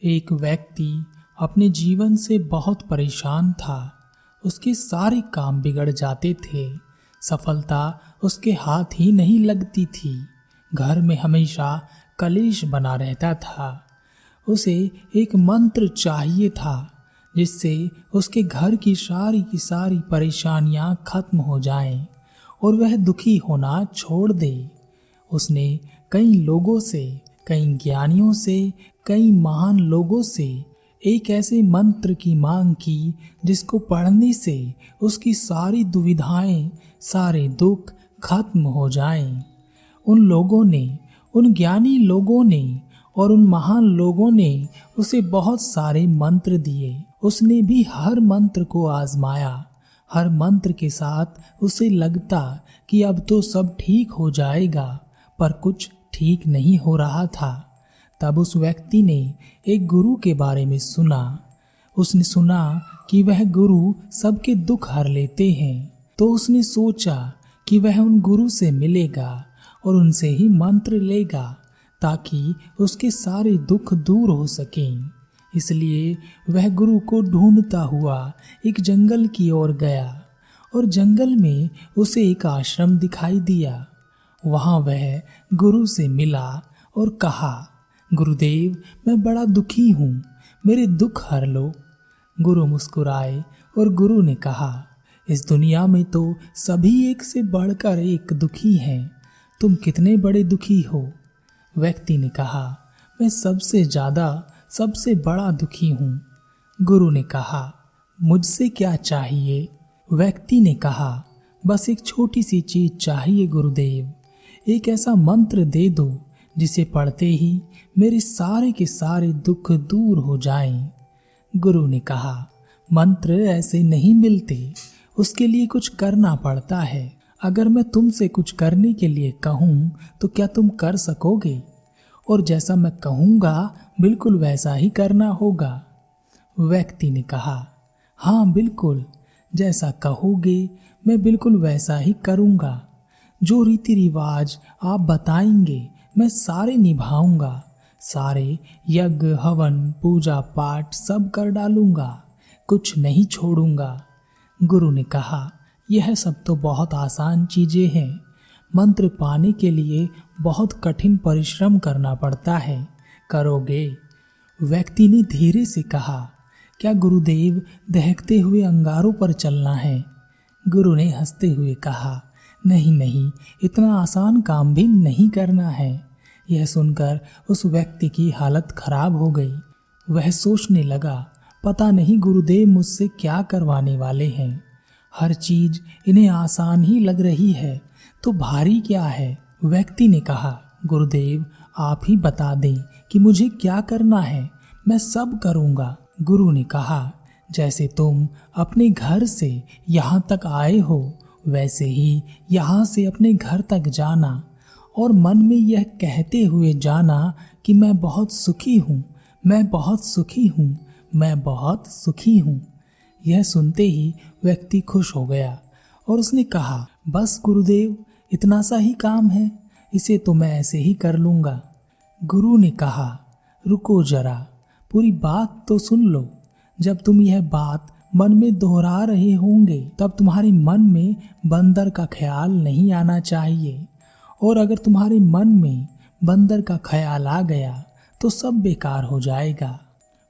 एक व्यक्ति अपने जीवन से बहुत परेशान था। उसके सारे काम बिगड़ जाते थे। सफलता उसके हाथ ही नहीं लगती थी। घर में हमेशा कलेश बना रहता था। उसे एक मंत्र चाहिए था जिससे उसके घर की सारी परेशानियां खत्म हो जाएं और वह दुखी होना छोड़ दे। उसने कई लोगों से, कई ज्ञानियों से, कई महान लोगों से एक ऐसे मंत्र की मांग की जिसको पढ़ने से उसकी सारी दुविधाएं, सारे दुख खत्म हो जाएं। उन लोगों ने, उन ज्ञानी लोगों ने और उन महान लोगों ने उसे बहुत सारे मंत्र दिए। उसने भी हर मंत्र को आजमाया। हर मंत्र के साथ उसे लगता कि अब तो सब ठीक हो जाएगा, पर कुछ ठीक नहीं हो रहा था। तब उस व्यक्ति ने एक गुरु के बारे में सुना। उसने सुना कि वह गुरु सबके दुख हर लेते हैं। तो उसने सोचा कि वह उन गुरु से मिलेगा और उनसे ही मंत्र लेगा ताकि उसके सारे दुख दूर हो सकें। इसलिए वह गुरु को ढूंढता हुआ एक जंगल की ओर गया और जंगल में उसे एक आश्रम दिखाई दिया। वहां वह गुरु से मिला और कहा, गुरुदेव, मैं बड़ा दुखी हूँ, मेरे दुख हर लो। गुरु मुस्कुराए और गुरु ने कहा, इस दुनिया में तो सभी एक से बढ़कर एक दुखी हैं। तुम कितने बड़े दुखी हो? व्यक्ति ने कहा, मैं सबसे ज्यादा, सबसे बड़ा दुखी हूँ। गुरु ने कहा, मुझसे क्या चाहिए? व्यक्ति ने कहा, बस एक छोटी सी चीज चाहिए गुरुदेव। एक ऐसा मंत्र दे दो जिसे पढ़ते ही मेरे सारे के सारे दुख दूर हो जाएं। गुरु ने कहा, मंत्र ऐसे नहीं मिलते, उसके लिए कुछ करना पड़ता है। अगर मैं तुमसे कुछ करने के लिए कहूँ तो क्या तुम कर सकोगे? और जैसा मैं कहूँगा बिल्कुल वैसा ही करना होगा। व्यक्ति ने कहा, हाँ बिल्कुल, जैसा कहोगे मैं बिल्कुल वैसा ही करूँगा। जो रीति रिवाज आप बताएंगे मैं सारे निभाऊंगा। सारे यज्ञ, हवन, पूजा पाठ सब कर डालूंगा, कुछ नहीं छोड़ूंगा। गुरु ने कहा, यह सब तो बहुत आसान चीजें हैं। मंत्र पाने के लिए बहुत कठिन परिश्रम करना पड़ता है, करोगे? व्यक्ति ने धीरे से कहा, क्या गुरुदेव दहकते हुए अंगारों पर चलना है? गुरु ने हंसते हुए कहा, नहीं नहीं, इतना आसान काम भी नहीं करना है। यह सुनकर उस व्यक्ति की हालत खराब हो गई। वह सोचने लगा, पता नहीं गुरुदेव मुझसे क्या करवाने वाले हैं। हर चीज इन्हें आसान ही लग रही है, तो भारी क्या है? व्यक्ति ने कहा, गुरुदेव आप ही बता दें कि मुझे क्या करना है, मैं सब करूँगा। गुरु ने कहा, जैसे तुम अपने घर से यहाँ तक आए हो वैसे ही यहाँ से अपने घर तक जाना और मन में यह कहते हुए जाना कि मैं बहुत सुखी हूँ, मैं बहुत सुखी हूँ, मैं बहुत सुखी हूँ। यह सुनते ही व्यक्ति खुश हो गया और उसने कहा, बस गुरुदेव, इतना सा ही काम है, इसे तो मैं ऐसे ही कर लूँगा। गुरु ने कहा, रुको जरा, पूरी बात तो सुन लो। जब तुम यह बात मन में दोहरा रहे होंगे तब तुम्हारे मन में बंदर का ख्याल नहीं आना चाहिए, और अगर तुम्हारे मन में बंदर का ख्याल आ गया तो सब बेकार हो जाएगा।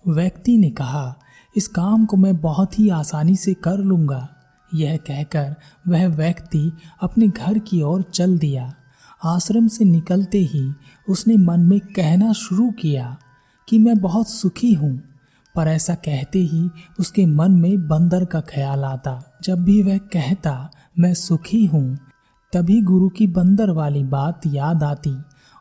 व्यक्ति ने कहा, इस काम को मैं बहुत ही आसानी से कर लूँगा। यह कहकर वह व्यक्ति अपने घर की ओर चल दिया। आश्रम से निकलते ही उसने मन में कहना शुरू किया कि मैं बहुत सुखी हूँ, पर ऐसा कहते ही उसके मन में बंदर का ख्याल आता। जब भी वह कहता मैं सुखी हूँ, तभी गुरु की बंदर वाली बात याद आती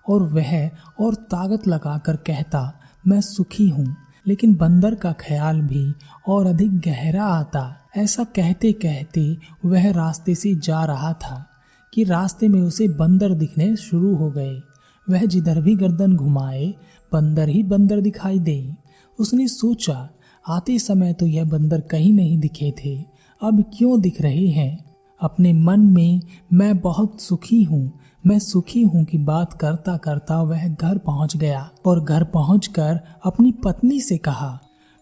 और वह और ताकत लगाकर कहता मैं सुखी हूँ, लेकिन बंदर का ख्याल भी और अधिक गहरा आता। ऐसा कहते कहते वह रास्ते से जा रहा था कि रास्ते में उसे बंदर दिखने शुरू हो गए। वह जिधर भी गर्दन घुमाए बंदर ही बंदर दिखाई दे। उसने सोचा, आते समय तो यह बंदर कहीं नहीं दिखे थे, अब क्यों दिख रहे हैं? अपने मन में मैं बहुत सुखी हूँ, मैं सुखी हूँ की बात करता करता वह घर पहुँच गया और घर पहुँचकर अपनी पत्नी से कहा,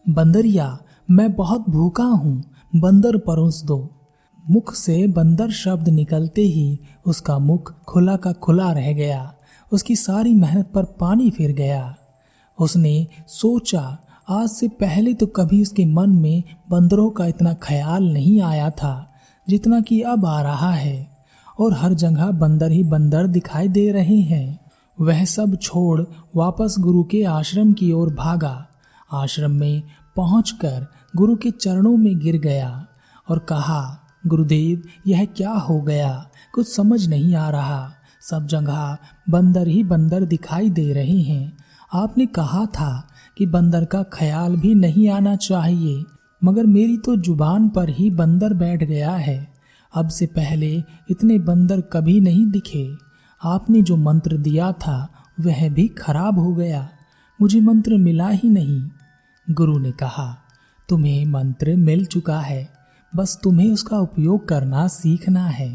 बंदरिया, मैं बहुत भूखा हूँ, बंदर परोस दो। मुख से बंदर शब्द निकलते ही उसका मुख खुला का खुला रह गया। उसकी सारी मेहनत पर पानी फिर गया। उसने सोचा, आज से पहले तो कभी उसके मन में बंदरों का इतना ख्याल नहीं आया था जितना कि अब आ रहा है, और हर जगह बंदर ही बंदर दिखाई दे रहे हैं। वह सब छोड़ वापस गुरु के आश्रम की ओर भागा। आश्रम में पहुंचकर गुरु के चरणों में गिर गया और कहा, गुरुदेव, यह क्या हो गया? कुछ समझ नहीं आ रहा। सब जगह बंदर ही बंदर दिखाई दे रहे हैं। आपने कहा था कि बंदर का ख्याल भी नहीं आना चाहिए, मगर मेरी तो जुबान पर ही बंदर बैठ गया है। अब से पहले इतने बंदर कभी नहीं दिखे। आपने जो मंत्र दिया था वह भी खराब हो गया, मुझे मंत्र मिला ही नहीं। गुरु ने कहा, तुम्हें मंत्र मिल चुका है, बस तुम्हें उसका उपयोग करना सीखना है।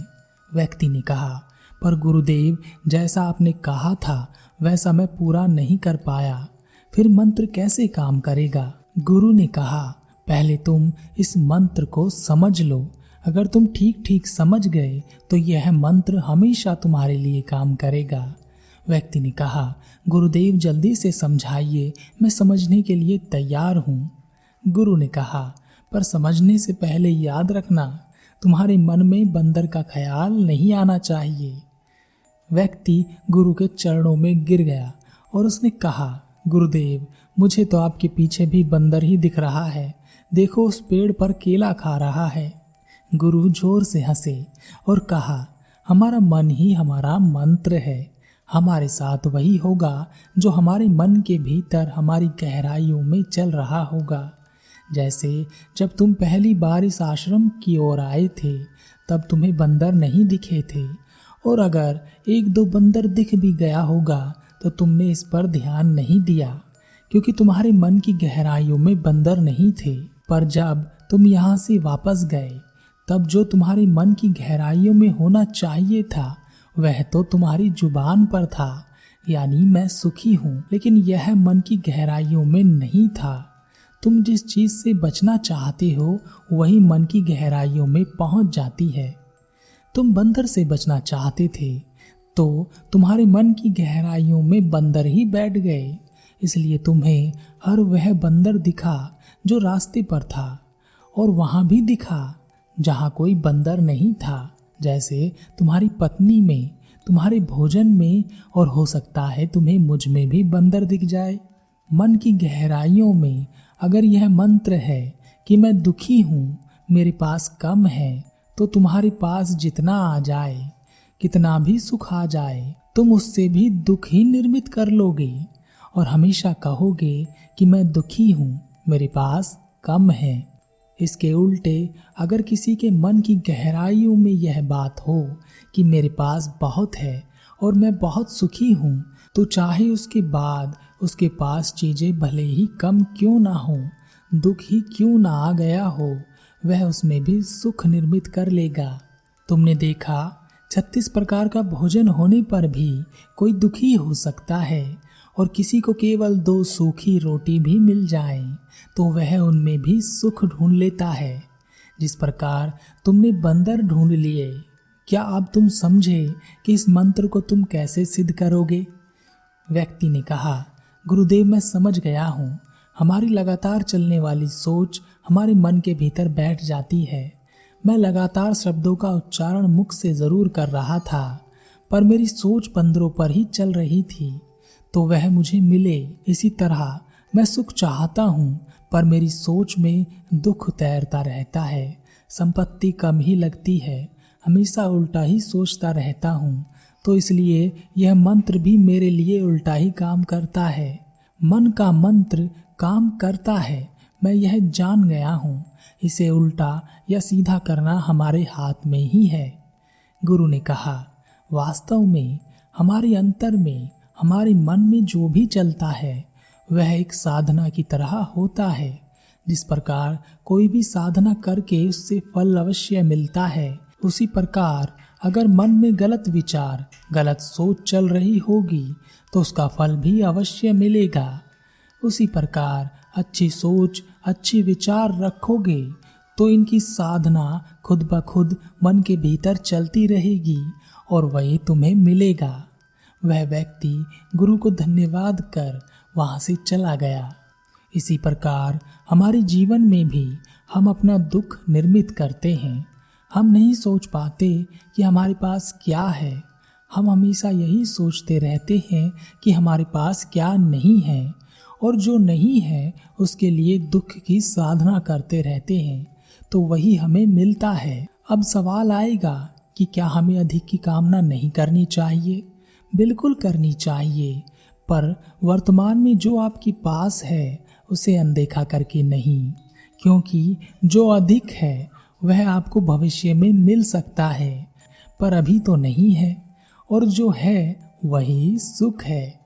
व्यक्ति ने कहा, पर गुरुदेव, जैसा आपने कहा था वैसा मैं पूरा नहीं कर पाया, फिर मंत्र कैसे काम करेगा? गुरु ने कहा, पहले तुम इस मंत्र को समझ लो। अगर तुम ठीक ठीक समझ गए तो यह मंत्र हमेशा तुम्हारे लिए काम करेगा। व्यक्ति ने कहा, गुरुदेव, जल्दी से समझाइए, मैं समझने के लिए तैयार हूँ। गुरु ने कहा, पर समझने से पहले याद रखना, तुम्हारे मन में बंदर का ख्याल नहीं आना चाहिए। व्यक्ति गुरु के चरणों में गिर गया और उसने कहा, गुरुदेव, मुझे तो आपके पीछे भी बंदर ही दिख रहा है। देखो, उस पेड़ पर केला खा रहा है। गुरु जोर से हंसे और कहा, हमारा मन ही हमारा मंत्र है। हमारे साथ वही होगा जो हमारे मन के भीतर हमारी गहराइयों में चल रहा होगा। जैसे जब तुम पहली बार इस आश्रम की ओर आए थे तब तुम्हें बंदर नहीं दिखे थे, और अगर एक दो बंदर दिख भी गया होगा तो तुमने इस पर ध्यान नहीं दिया, क्योंकि तुम्हारे मन की गहराइयों में बंदर नहीं थे। पर जब तुम यहाँ से वापस गए तब जो तुम्हारे मन की गहराइयों में होना चाहिए था वह तो तुम्हारी जुबान पर था, यानी मैं सुखी हूँ, लेकिन यह मन की गहराइयों में नहीं था। तुम जिस चीज से बचना चाहते हो वही मन की गहराइयों में पहुंच जाती है। तुम बंदर से बचना चाहते थे तो तुम्हारे मन की गहराइयों में बंदर ही बैठ गए, इसलिए तुम्हें हर वह बंदर दिखा जो रास्ते पर था, और वहां भी दिखा जहां कोई बंदर नहीं था, जैसे तुम्हारी पत्नी में, तुम्हारे भोजन में, और हो सकता है तुम्हें मुझ में भी बंदर दिख जाए। मन की गहराइयों में अगर यह मंत्र है कि मैं दुखी हूँ, मेरे पास कम है, तो तुम्हारे पास जितना आ जाए, कितना भी सुख आ जाए, तुम उससे भी दुख ही निर्मित कर लोगे और हमेशा कहोगे कि मैं दुखी हूँ, मेरे पास कम है। इसके उल्टे अगर किसी के मन की गहराइयों में यह बात हो कि मेरे पास बहुत है और मैं बहुत सुखी हूँ, तो चाहे उसके बाद उसके पास चीजें भले ही कम क्यों ना हो, दुख ही क्यों ना आ गया हो, वह उसमें भी सुख निर्मित कर लेगा। तुमने देखा, 36 प्रकार का भोजन होने पर भी कोई दुखी हो सकता है, और किसी को केवल 2 सूखी रोटी भी मिल जाए तो वह उनमें भी सुख ढूंढ लेता है। जिस प्रकार तुमने बंदर ढूंढ लिए, क्या अब तुम समझे कि इस मंत्र को तुम कैसे सिद्ध करोगे? व्यक्ति ने कहा, गुरुदेव, मैं समझ गया हूँ। हमारी लगातार चलने वाली सोच हमारे मन के भीतर बैठ जाती है। मैं लगातार शब्दों का उच्चारण मुख से जरूर कर रहा था, पर मेरी सोच बंदरों पर ही चल रही थी, तो वह मुझे मिले। इसी तरह मैं सुख चाहता हूँ, पर मेरी सोच में दुख तैरता रहता है। संपत्ति कम ही लगती है, हमेशा उल्टा ही सोचता रहता हूँ, तो इसलिए यह मंत्र भी मेरे लिए उल्टा ही काम करता है। मन का मंत्र काम करता है, मैं यह जान गया हूँ। इसे उल्टा या सीधा करना हमारे हाथ में ही है। गुरु ने कहा, वास्तव में हमारे अंतर में, हमारे मन में जो भी चलता है वह एक साधना की तरह होता है। जिस प्रकार कोई भी साधना करके उससे फल अवश्य मिलता है, उसी प्रकार अगर मन में गलत विचार, गलत सोच चल रही होगी तो उसका फल भी अवश्य मिलेगा। उसी प्रकार अच्छी सोच, अच्छे विचार रखोगे तो इनकी साधना खुद ब खुद मन के भीतर चलती रहेगी और वही तुम्हें मिलेगा। वह व्यक्ति गुरु को धन्यवाद कर वहां से चला गया। इसी प्रकार हमारे जीवन में भी हम अपना दुख निर्मित करते हैं। हम नहीं सोच पाते कि हमारे पास क्या है। हम हमेशा यही सोचते रहते हैं कि हमारे पास क्या नहीं है, और जो नहीं है उसके लिए दुख की साधना करते रहते हैं तो वही हमें मिलता है। अब सवाल आएगा कि क्या हमें अधिक की कामना नहीं करनी चाहिए? बिल्कुल करनी चाहिए, पर वर्तमान में जो आपके पास है उसे अनदेखा करके नहीं, क्योंकि जो अधिक है वह आपको भविष्य में मिल सकता है, पर अभी तो नहीं है, और जो है वही सुख है।